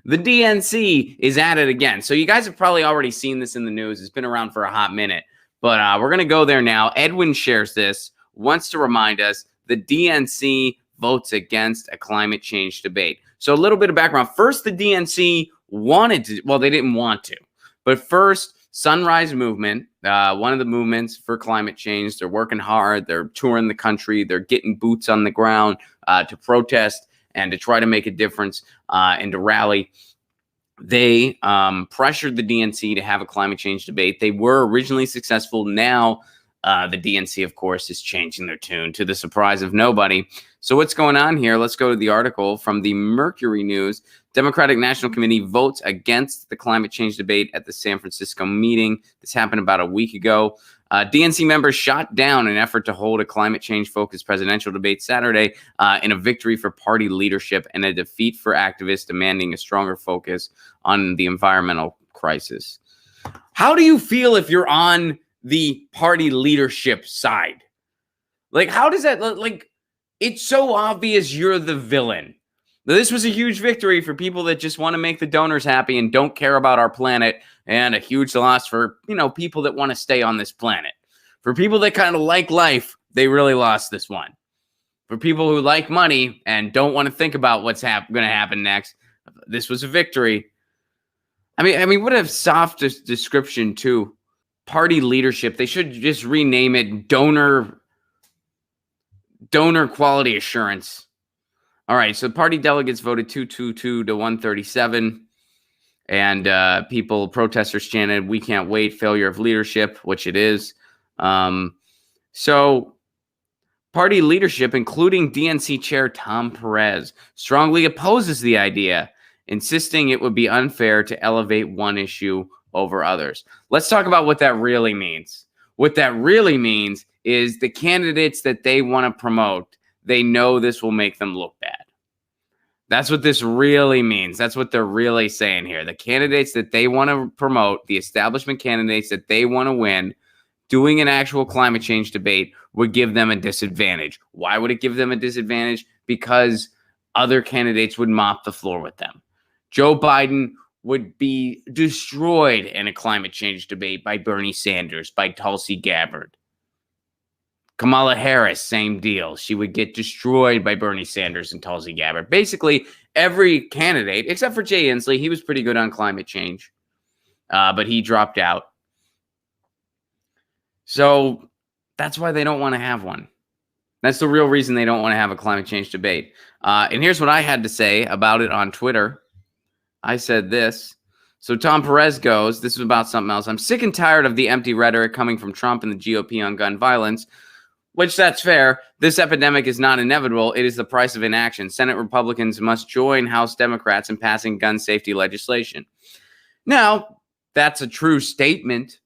The DNC is at it again. So you guys have probably already seen this in the news. It's been around for a hot minute, but we're going to go there now. Edwin shares this, wants to remind us the DNC votes against a climate change debate. So a little bit of background. First, the DNC wanted to, well, they didn't want to, but first, Sunrise Movement, one of the movements for climate change, they're working hard. They're touring the country. They're getting boots on the ground to protest and to try to make a difference and to rally. They pressured the DNC to have a climate change debate. They were originally successful. Now, the DNC, of course, is changing their tune to the surprise of nobody. So what's going on here? Let's go to the article from the Mercury News. Democratic National Committee votes against the climate change debate at the San Francisco meeting. This happened about a week ago. DNC members shot down an effort to hold a climate change-focused presidential debate Saturday in a victory for party leadership and a defeat for activists demanding a stronger focus on the environmental crisis. How do you feel if you're on the party leadership side? Like, how does that, like, it's so obvious you're the villain. This was a huge victory for people that just want to make the donors happy and don't care about our planet, and a huge loss for, you know, people that want to stay on this planet. For people that kind of like life, they really lost this one. For people who like money and don't want to think about what's going to happen next, this was a victory. I mean, what a soft description too. Party leadership. They should just rename it donor quality assurance. All right, so party delegates voted 222 to 137, and protesters chanted, "We can't wait, failure of leadership," which it is. So party leadership, including DNC chair Tom Perez, strongly opposes the idea, insisting it would be unfair to elevate one issue over others. Let's talk about what that really means. What that really means is the candidates that they want to promote, they know this will make them look bad. That's what this really means. That's what they're really saying here. The candidates that they want to promote, the establishment candidates that they want to win, doing an actual climate change debate would give them a disadvantage. Why would it give them a disadvantage? Because other candidates would mop the floor with them. Joe Biden would be destroyed in a climate change debate by Bernie Sanders, by Tulsi Gabbard. Kamala Harris, same deal. She would get destroyed by Bernie Sanders and Tulsi Gabbard. Basically, every candidate, except for Jay Inslee, he was pretty good on climate change, but he dropped out. So that's why they don't want to have one. That's the real reason they don't want to have a climate change debate. And here's what I had to say about it on Twitter. I said this. So Tom Perez goes, this is about something else. "I'm sick and tired of the empty rhetoric coming from Trump and the GOP on gun violence," which that's fair. "This epidemic is not inevitable. It is the price of inaction. Senate Republicans must join House Democrats in passing gun safety legislation." Now, that's a true statement.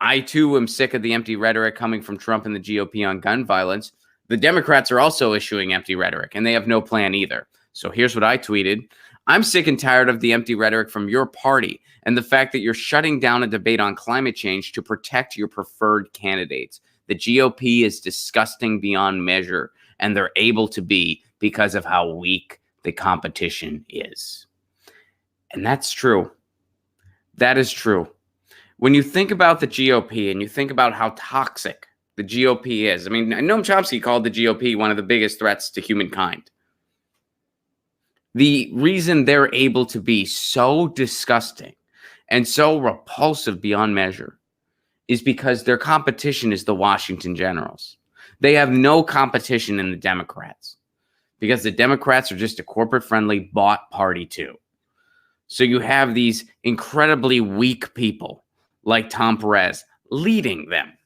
I, too, am sick of the empty rhetoric coming from Trump and the GOP on gun violence. The Democrats are also issuing empty rhetoric, and they have no plan either. So here's what I tweeted. "I'm sick and tired of the empty rhetoric from your party and the fact that you're shutting down a debate on climate change to protect your preferred candidates. The GOP is disgusting beyond measure, and they're able to be because of how weak the competition is." And that's true. That is true. When you think about the GOP and you think about how toxic the GOP is, I mean, Noam Chomsky called the GOP one of the biggest threats to humankind. The reason they're able to be so disgusting and so repulsive beyond measure is because their competition is the Washington Generals. They have no competition in the Democrats because the Democrats are just a corporate-friendly bought party too. So you have these incredibly weak people like Tom Perez leading them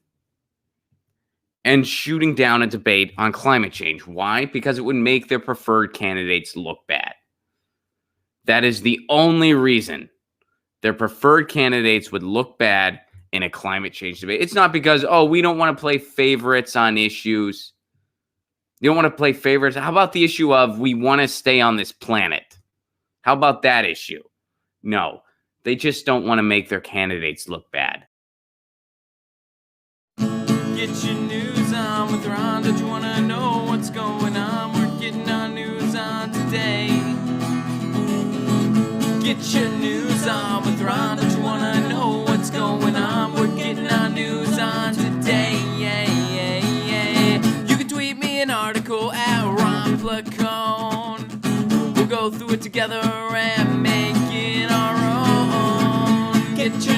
and shooting down a debate on climate change. Why? Because it would make their preferred candidates look bad. That is the only reason their preferred candidates would look bad in a climate change debate. It's not because, oh, we don't want to play favorites on issues. You don't want to play favorites. How about the issue of we want to stay on this planet? How about that issue? No, they just don't want to make their candidates look bad. Get your news on with Ron. Don't you want to know what's going on? We're getting our news on today. Get your news on with Ron. Don't you wanna know what's going on? We're getting our news on today. You can tweet me an article at Ron Placone. We'll go through it together and make it our own. Get your